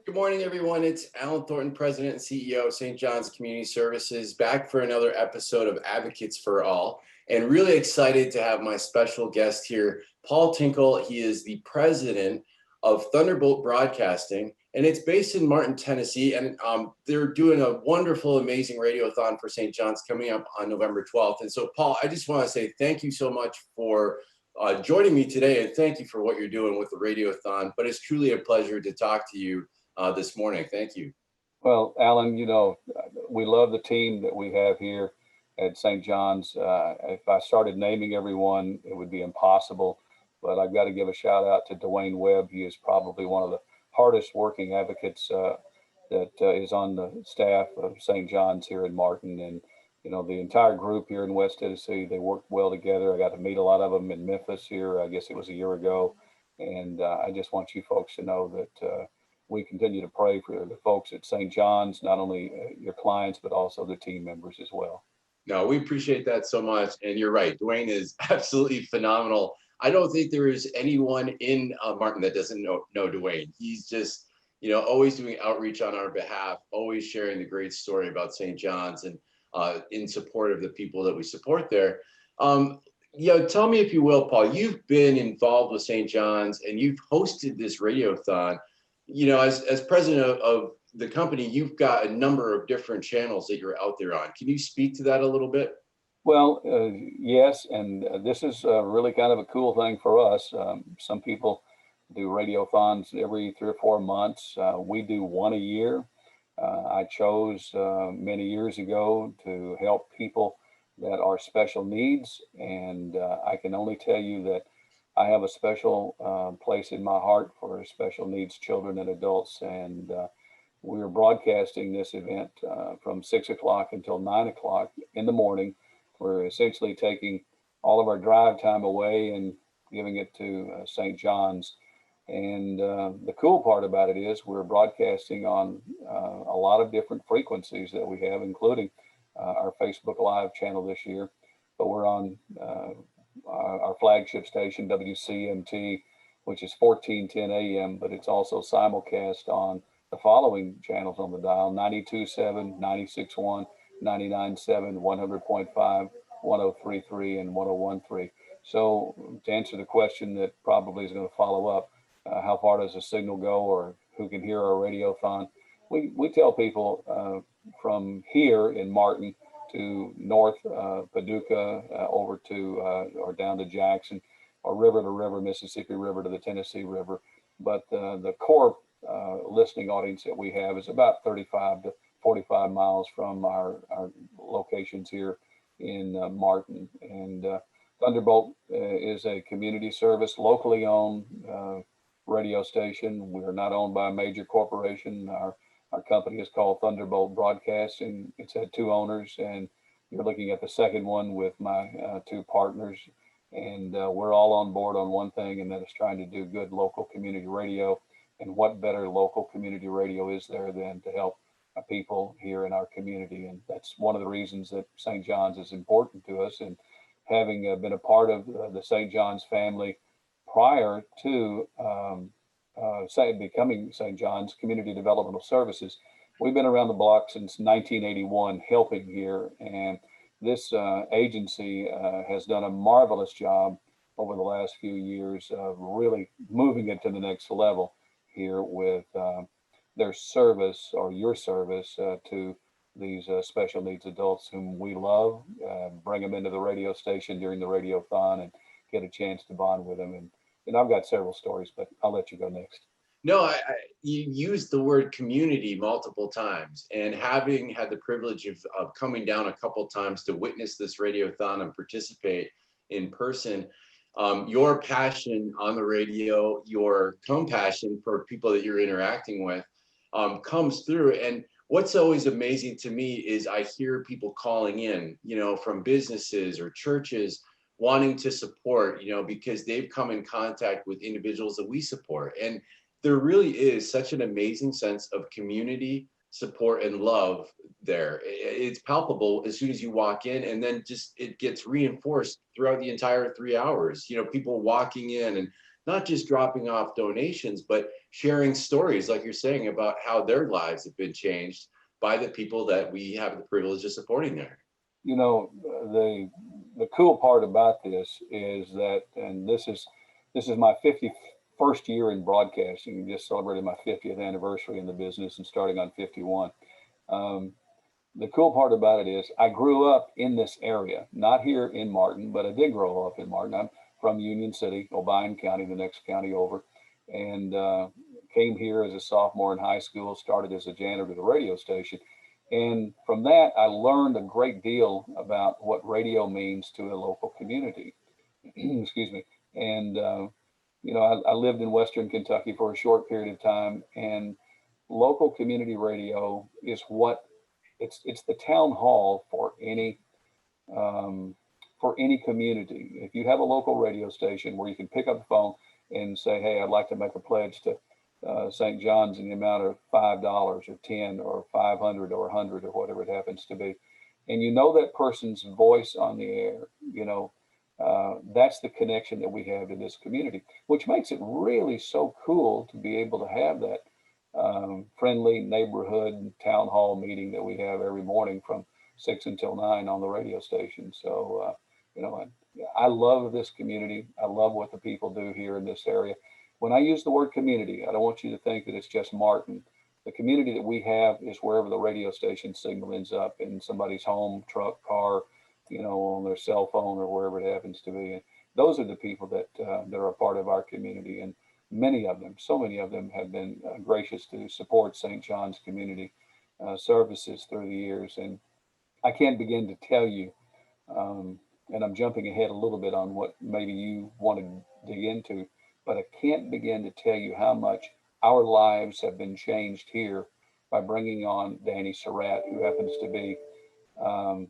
Good morning, everyone. It's Alan Thornton, President and CEO of St. John's Community Services, back for another episode of Advocates for All. And really excited to have my special guest here, Paul Tinkle. He is the president of Thunderbolt Broadcasting, and it's based in Martin, Tennessee. And they're doing a wonderful, amazing radiothon for St. John's coming up on November 12th. And so, Paul, I just want to say thank you so much for joining me today, and thank you for what you're doing with the radiothon. But it's truly a pleasure to talk to you this morning. Thank you. Well, Alan, we love the team that we have here at St. John's. If I started naming everyone, it would be impossible. But I've got to give a shout out to Dwayne Webb. He is probably one of the hardest working advocates that is on the staff of St. John's here in Martin. And, the entire group here in West Tennessee, they work well together. I got to meet a lot of them in Memphis here. I guess it was a year ago. And I just want you folks to know that we continue to pray for the folks at St. John's, not only your clients, but also the team members as well. No, we appreciate that so much. And you're right. Dwayne is absolutely phenomenal. I don't think there is anyone in Martin that doesn't know Dwayne. He's just, always doing outreach on our behalf, always sharing the great story about St. John's and in support of the people that we support there. Tell me, if you will, Paul, you've been involved with St. John's and you've hosted this radiothon. As president of the company, you've got a number of different channels that you're out there on. Can you speak to that a little bit? Well, yes, and this is really kind of a cool thing for us. Some people do radiothons every 3 or 4 months. We do one a year. I chose many years ago to help people that are special needs, and I can only tell you that I have a special place in my heart for special needs children and adults, and we're broadcasting this event from 6 o'clock until 9 o'clock in the morning. We're essentially taking all of our drive time away and giving it to St. John's. And the cool part about it is we're broadcasting on a lot of different frequencies that we have, including our Facebook Live channel this year. But we're on our flagship station, WCMT, which is 1410 AM, but it's also simulcast on the following channels on the dial: 92.7, 96.1, 99.7, 100.5, 103.3, and 101.3. So to answer the question that probably is going to follow up, how far does the signal go, or who can hear our radiothon? We tell people from here in Martin to North Paducah, over to or down to Jackson, or river to river, Mississippi River to the Tennessee River. But the core listening audience that we have is about 35 to 45 miles from our locations here in Martin. And Thunderbolt is a community service, locally owned radio station. We are not owned by a major corporation. Our company is called Thunderbolt Broadcasting. It's had 2 owners, and you're looking at the second one with my 2 partners. And we're all on board on one thing, and that is trying to do good local community radio. And what better local community radio is there than to help people here in our community? And that's one of the reasons that St. John's is important to us. And having been a part of the St. John's family prior to becoming St. John's Community Developmental Services, we've been around the block since 1981 helping here. And this agency has done a marvelous job over the last few years of really moving it to the next level here with their service, or your service, to these special needs adults whom we love. Bring them into the radio station during the radiothon and get a chance to bond with them. And I've got several stories, but I'll let you go next. No, you used the word community multiple times, and having had the privilege of coming down a couple times to witness this radiothon and participate in person, your passion on the radio, your compassion for people that you're interacting with comes through. And what's always amazing to me is I hear people calling in, from businesses or churches wanting to support, because they've come in contact with individuals that we support. And there really is such an amazing sense of community support and love there. It's palpable as soon as you walk in, and then just it gets reinforced throughout the entire 3 hours. People walking in and not just dropping off donations, but sharing stories, like you're saying, about how their lives have been changed by the people that we have the privilege of supporting there. You know, the cool part about this is that, and this is my 51st year in broadcasting. Just celebrated my 50th anniversary in the business and starting on 51. Um, the cool part about it is I grew up in this area, not here in Martin, but I did grow up in Martin. I'm from Union City, Obion County, the next county over, and came here as a sophomore in high school, started as a janitor at the radio station. And from that, I learned a great deal about what radio means to a local community. Excuse me. And, you know, I lived in Western Kentucky for a short period of time, and local community radio is what it's the town hall um, for any community. If you have a local radio station where you can pick up the phone and say, "Hey, I'd like to make a pledge to St. John's in the amount of $5 or 10 or 500 or 100 or whatever it happens to be," and you know that person's voice on the air, you know, that's the connection that we have to this community, which makes it really so cool to be able to have that friendly neighborhood town hall meeting that we have every morning from 6 until 9 on the radio station. So, you know, I love this community. I love what the people do here in this area. When I use the word community, I don't want you to think that it's just Martin. The community that we have is wherever the radio station signal ends up, in somebody's home, truck, car, you know, on their cell phone or wherever it happens to be. And those are the people that are a part of our community. And many of them, so many of them have been gracious to support St. John's community services through the years. And I can't begin to tell you, and I'm jumping ahead a little bit on what maybe you want to dig into, but I can't begin to tell you how much our lives have been changed here by bringing on Danny Surratt, who happens to be, um,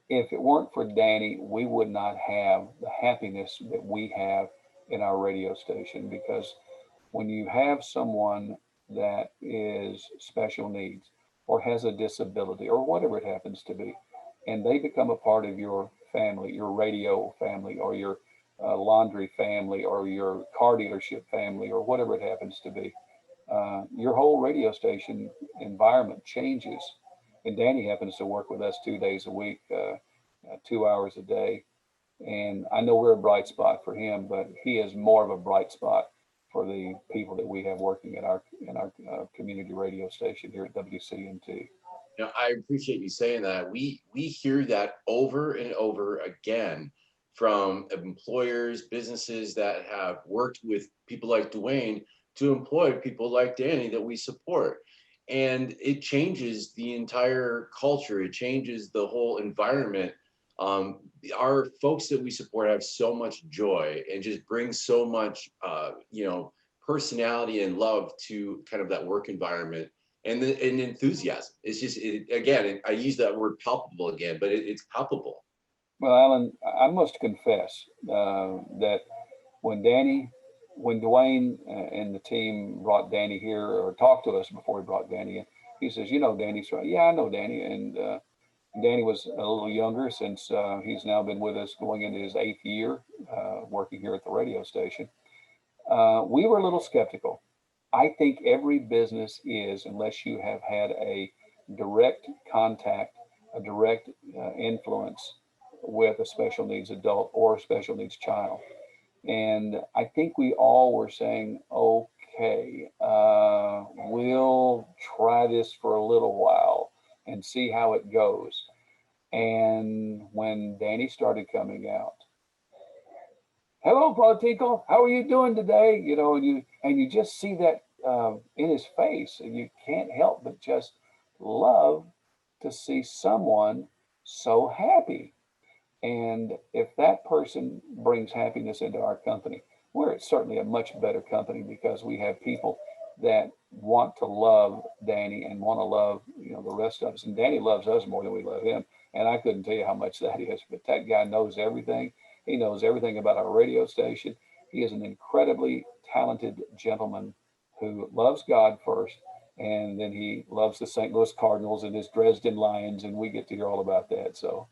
if it weren't for Danny, we would not have the happiness that we have in our radio station. Because when you have someone that is special needs or has a disability or whatever it happens to be, and they become a part of your family, your radio family, or your laundry family, or your car dealership family, or whatever it happens to be, your whole radio station environment changes. And Danny happens to work with us 2 days a week, 2 hours a day. And I know we're a bright spot for him, but he is more of a bright spot for the people that we have working at our community radio station here at WCNT. You know, I appreciate you saying that. We hear that over and over again from employers, businesses that have worked with people like Dwayne to employ people like Danny that we support. And it changes the entire culture. It changes the whole environment. Our folks that we support have so much joy and just bring so much, you know, personality and love to kind of that work environment and enthusiasm. It's just, I use that word palpable again, but it's palpable. Well, Alan, I must confess that when when Dwayne and the team brought Danny here, or talked to us before he brought Danny in, he says, "You know Danny?" So, "Yeah, I know Danny." And Danny was a little younger, since he's now been with us going into his 8th year working here at the radio station. We were a little skeptical. I think every business is, unless you have had a direct contact, a direct influence with a special needs adult or a special needs child. And I think we all were saying, okay, we'll try this for a little while and see how it goes. And when Danny started coming out, "Hello, Paul Tinkle, how are you doing today?" You know, and you just see that in his face, and you can't help but just love to see someone so happy. And if that person brings happiness into our company, we're certainly a much better company, because we have people that want to love Danny and want to love, you know, the rest of us. And Danny loves us more than we love him. And I couldn't tell you how much that is, but that guy knows everything. He knows everything about our radio station. He is an incredibly talented gentleman who loves God first, and then he loves the St. Louis Cardinals and his Dresden Lions, and we get to hear all about that. So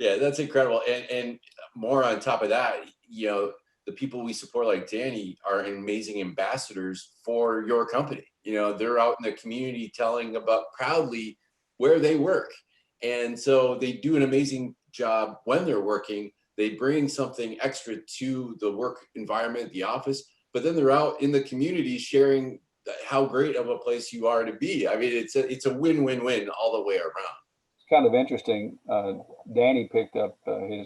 Yeah, that's incredible. And more on top of that, you know, the people we support, like Danny, are amazing ambassadors for your company. You know, they're out in the community telling about proudly where they work. And so they do an amazing job when they're working. They bring something extra to the work environment, the office, but then they're out in the community sharing how great of a place you are to be. I mean, it's a win-win-win all the way around. It's kind of interesting. Danny picked up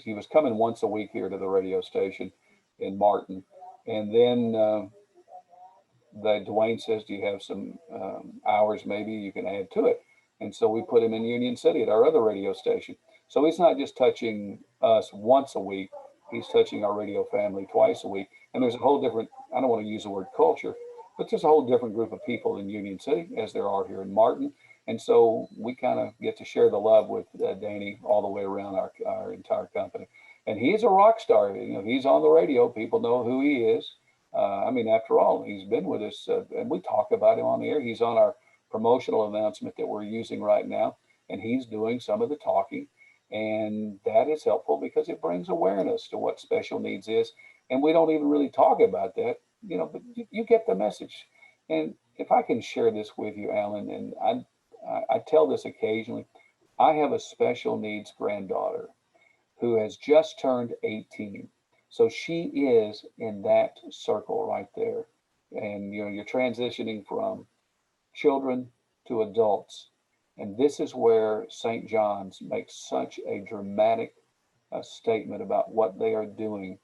he was coming once a week here to the radio station in Martin. And then that Dwayne says, do you have some hours maybe you can add to it? And so we put him in Union City at our other radio station. So he's not just touching us once a week, he's touching our radio family twice a week. And there's a whole different, I don't want to use the word culture, but there's a whole different group of people in Union City as there are here in Martin. And so we kind of get to share the love with Danny all the way around our entire company. And he's a rock star. You know, he's on the radio. People know who he is. I mean, after all, he's been with us, and we talk about him on the air. He's on our promotional announcement that we're using right now, and he's doing some of the talking. And that is helpful because it brings awareness to what special needs is. And we don't even really talk about that, you know, but you get the message. And if I can share this with you, Alan, and I tell this occasionally, I have a special needs granddaughter who has just turned 18. So she is in that circle right there. And you know, you're transitioning from children to adults. And this is where St. John's makes such a dramatic statement about what they are doing,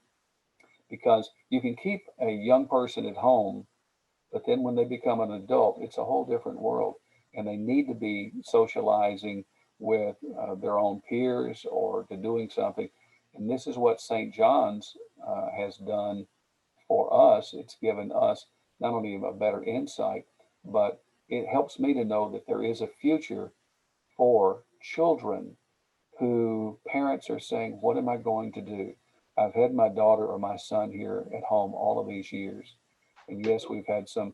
because you can keep a young person at home, but then when they become an adult, it's a whole different world. And they need to be socializing with their own peers or to doing something. And this is what St. John's has done for us. It's given us not only a better insight, but it helps me to know that there is a future for children who parents are saying, what am I going to do? I've had my daughter or my son here at home all of these years. And yes, we've had some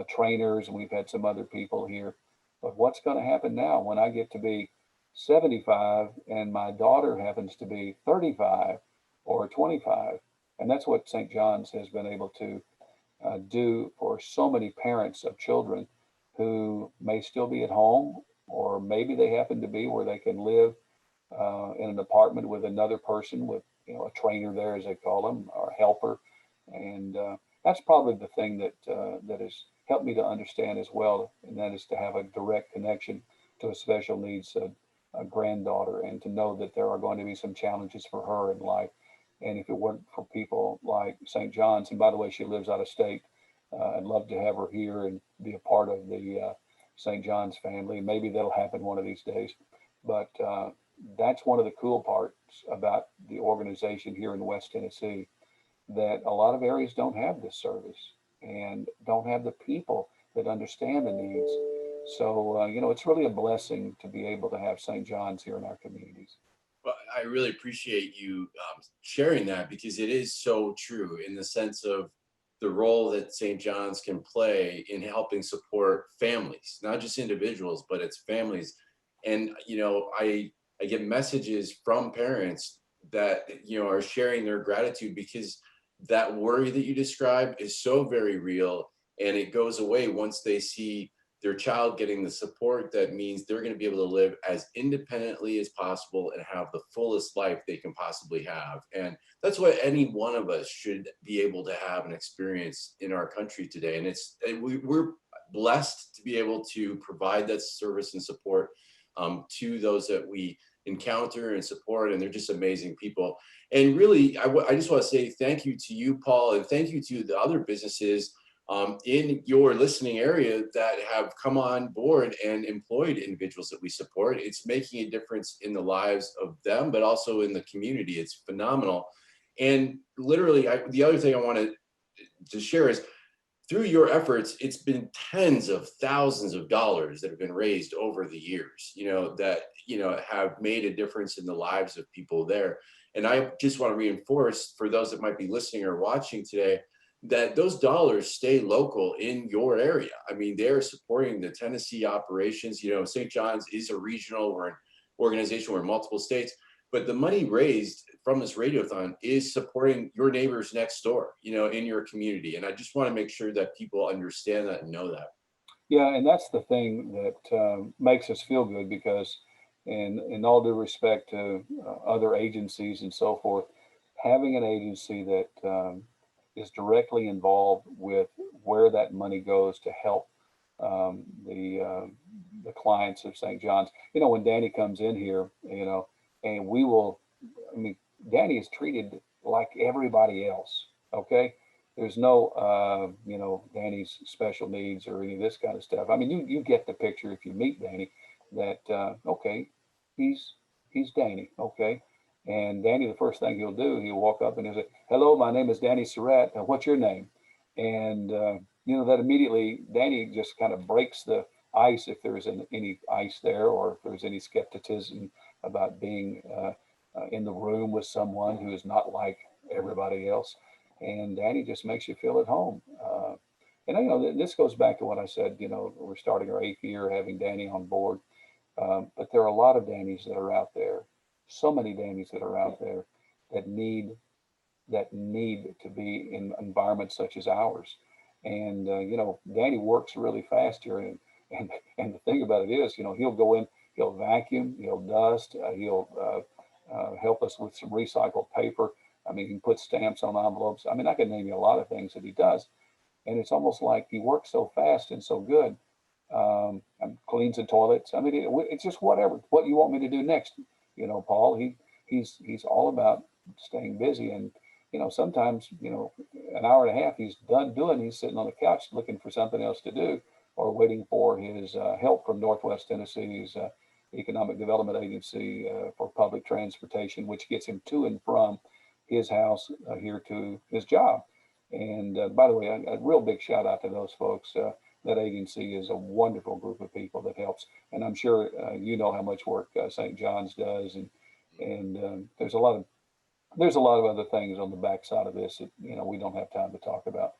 trainers and we've had some other people here. But what's going to happen now when I get to be 75 and my daughter happens to be 35 or 25? And that's what St. John's has been able to do for so many parents of children who may still be at home, or maybe they happen to be where they can live in an apartment with another person, with, you know, a trainer there, as they call them, or a helper. And that's probably the thing that that has helped me to understand as well, and that is to have a direct connection to a special needs a granddaughter, and to know that there are going to be some challenges for her in life. And if it weren't for people like St. John's, and by the way, she lives out of state, I'd love to have her here and be a part of the St. John's family. Maybe that'll happen one of these days. But that's one of the cool parts about the organization here in West Tennessee, that a lot of areas don't have this service and don't have the people that understand the needs. So, you know, it's really a blessing to be able to have St. John's here in our communities. Well, I really appreciate you sharing that, because it is so true in the sense of the role that St. John's can play in helping support families, not just individuals, but it's families. And, you know, I get messages from parents that, you know, are sharing their gratitude, because that worry that you described is so very real, and it goes away once they see their child getting the support that means they're going to be able to live as independently as possible and have the fullest life they can possibly have. And that's what any one of us should be able to have and experience in our country today. And we're blessed to be able to provide that service and support to those that we encounter and support, and they're just amazing people. And really, I just want to say thank you to you, Paul, and thank you to the other businesses in your listening area that have come on board and employed individuals that we support. It's making a difference in the lives of them, but also in the community. It's phenomenal. And literally, the other thing I wanted to share is, through your efforts, it's been tens of thousands of dollars that have been raised over the years, you know, that, you know, have made a difference in the lives of people there. And I just want to reinforce for those that might be listening or watching today, that those dollars stay local in your area. I mean, they're supporting the Tennessee operations. You know, St. John's is a regional, we're an organization, we're in multiple states, but the money raised from this radiothon is supporting your neighbors next door, in your community. And I just want to make sure that people understand that and know that. Yeah, and that's the thing that makes us feel good because, in all due respect to other agencies and so forth, having an agency that is directly involved with where that money goes to help um, the uh, the clients of St. John's. When Danny comes in here, and we will. I mean, Danny is treated like everybody else. Okay, there's no, Danny's special needs or any of this kind of stuff. I mean, you get the picture if you meet Danny that okay, he's he's Danny. Okay, and Danny, the first thing he'll walk up and he'll say, "Hello, my name is Danny Surratt. What's your name?" And that immediately Danny just kind of breaks the ice if there's any ice there or if there's any skepticism about being in the room with someone who is not like everybody else. And Danny just makes you feel at home. And this goes back to what I said. We're starting our 8th year having Danny on board, but there are a lot of Dannys that are out there. So many Dannys that are out there that need to be in environments such as ours. And Danny works really fast here, and the thing about it is, he'll go in, he'll vacuum, he'll dust, he'll help us with some recycled paper. I mean, he can put stamps on envelopes. I mean, I can name you a lot of things that he does, and it's almost like he works so fast and so good. And cleans the toilets. I mean, it's just whatever. What you want me to do next? Paul. He's all about staying busy, and sometimes an hour and a half he's done doing. He's sitting on the couch looking for something else to do, or waiting for his help from Northwest Tennessee's Economic Development Agency for public transportation, which gets him to and from his house here to his job. And by the way, a real big shout out to those folks. That agency is a wonderful group of people that helps, and I'm sure how much work St. John's does, and there's a lot of other things on the backside of this that we don't have time to talk about.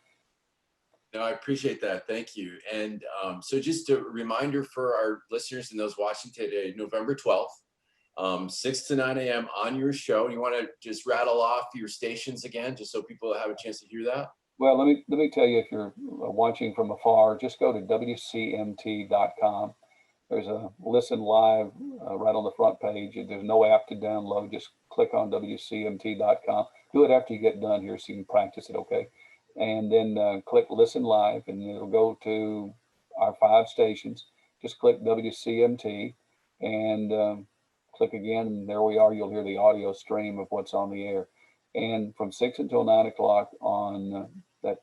No, I appreciate that. Thank you. And so just a reminder for our listeners and those watching today, November 12th, 6 to 9 a.m. on your show. You want to just rattle off your stations again, just so people have a chance to hear that? Well, let me tell you, if you're watching from afar, just go to WCMT.com. There's a listen live right on the front page. There's no app to download. Just click on WCMT.com. Do it after you get done here so you can practice it, okay? And then click listen live, and it'll go to our 5 stations. Just click WCMT and click again, and there we are. You'll hear the audio stream of what's on the air. And from 6 until 9 o'clock on that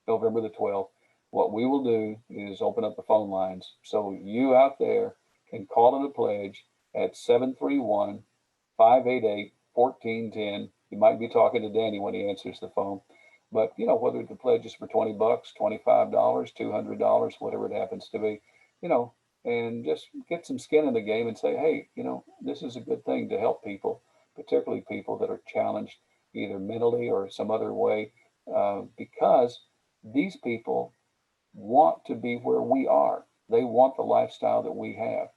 November the 12th, what we will do is open up the phone lines. So you out there can call in a pledge at 731 588 1410. You might be talking to Danny when he answers the phone. But, whether the pledge is for $20, $25, $200, whatever it happens to be, and just get some skin in the game and say, hey, this is a good thing to help people, particularly people that are challenged either mentally or some other way, because these people want to be where we are. They want the lifestyle that we have.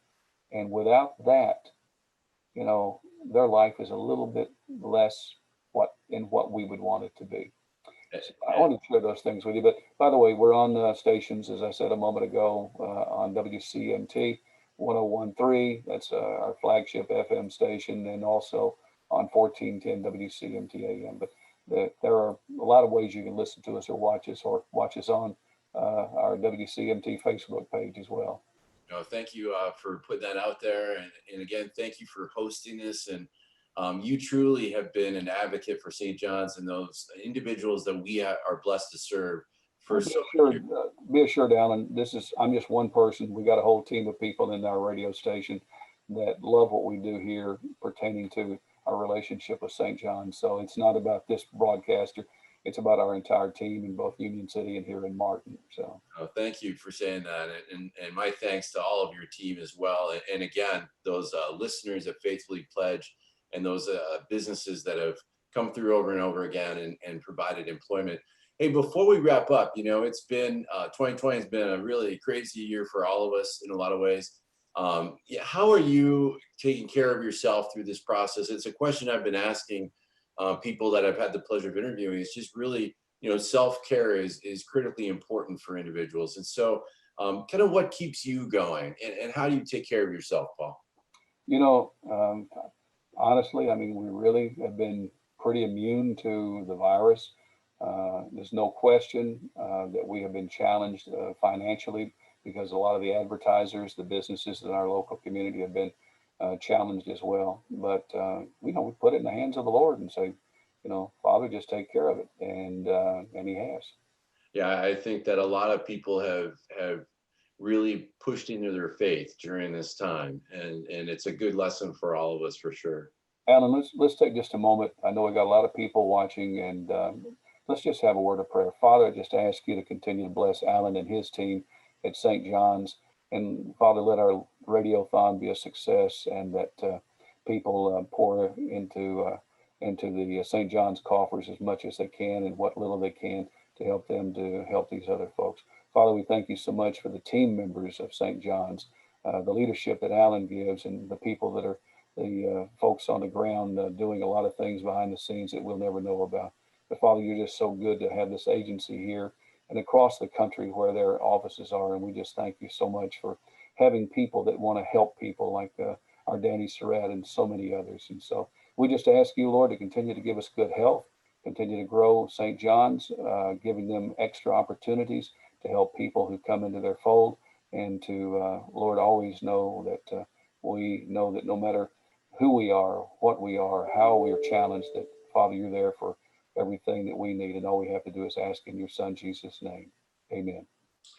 And without that, their life is a little bit less what we would want it to be. So I want to share those things with you. But by the way, we're on stations, as I said a moment ago, on WCMT 1013. That's our flagship FM station, and also on 1410 WCMT AM. But there are a lot of ways you can listen to us or watch us on our WCMT Facebook page as well. No, thank you for putting that out there. And again, thank you for hosting this. And you truly have been an advocate for St. John's and those individuals that we are blessed to serve for so many years. Be assured, Alan, I'm just one person. We got a whole team of people in our radio station that love what we do here pertaining to our relationship with St. John's. So it's not about this broadcaster. It's about our entire team in both Union City and here in Martin. So thank you for saying that. And my thanks to all of your team as well. And again, those listeners that faithfully pledge, and those businesses that have come through over and over again and provided employment. Hey, before we wrap up, it's been 2020 has been a really crazy year for all of us in a lot of ways. Yeah, how are you taking care of yourself through this process? It's a question I've been asking people that I've had the pleasure of interviewing. It's just really, self-care is critically important for individuals. And so kind of what keeps you going, and how do you take care of yourself, Paul? You know, honestly, I mean, we really have been pretty immune to the virus. There's no question that we have been challenged financially because a lot of the advertisers, the businesses in our local community have been challenged as well. But we put it in the hands of the Lord and say, Father, just take care of it, and He has. Yeah, I think that a lot of people have really pushed into their faith during this time, and it's a good lesson for all of us for sure. Alan, let's take just a moment. I know we got a lot of people watching, and let's just have a word of prayer. Father, I just ask you to continue to bless Alan and his team at St. John's, and Father, let our radiothon be a success, and that people pour into the St. John's coffers as much as they can and what little they can to help them to help these other folks. Father, we thank you so much for the team members of St. John's, the leadership that Alan gives, and the people that are the folks on the ground doing a lot of things behind the scenes that we'll never know about. But Father, you're just so good to have this agency here and across the country where their offices are. And we just thank you so much for having people that want to help people like our Danny Surratt and so many others. And so we just ask you, Lord, to continue to give us good health, continue to grow St. John's, giving them extra opportunities to help people who come into their fold, and to, Lord, always know that we know that no matter who we are, what we are, how we are challenged, that Father, you're there for everything that we need. And all we have to do is ask in your Son, Jesus' name. Amen.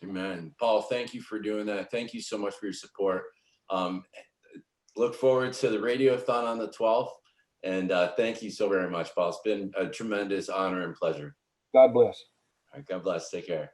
Amen. Paul, thank you for doing that. Thank you so much for your support. Um, look forward to the Radiothon on the 12th. And thank you so very much, Paul. It's been a tremendous honor and pleasure. God bless. All right, God bless. Take care.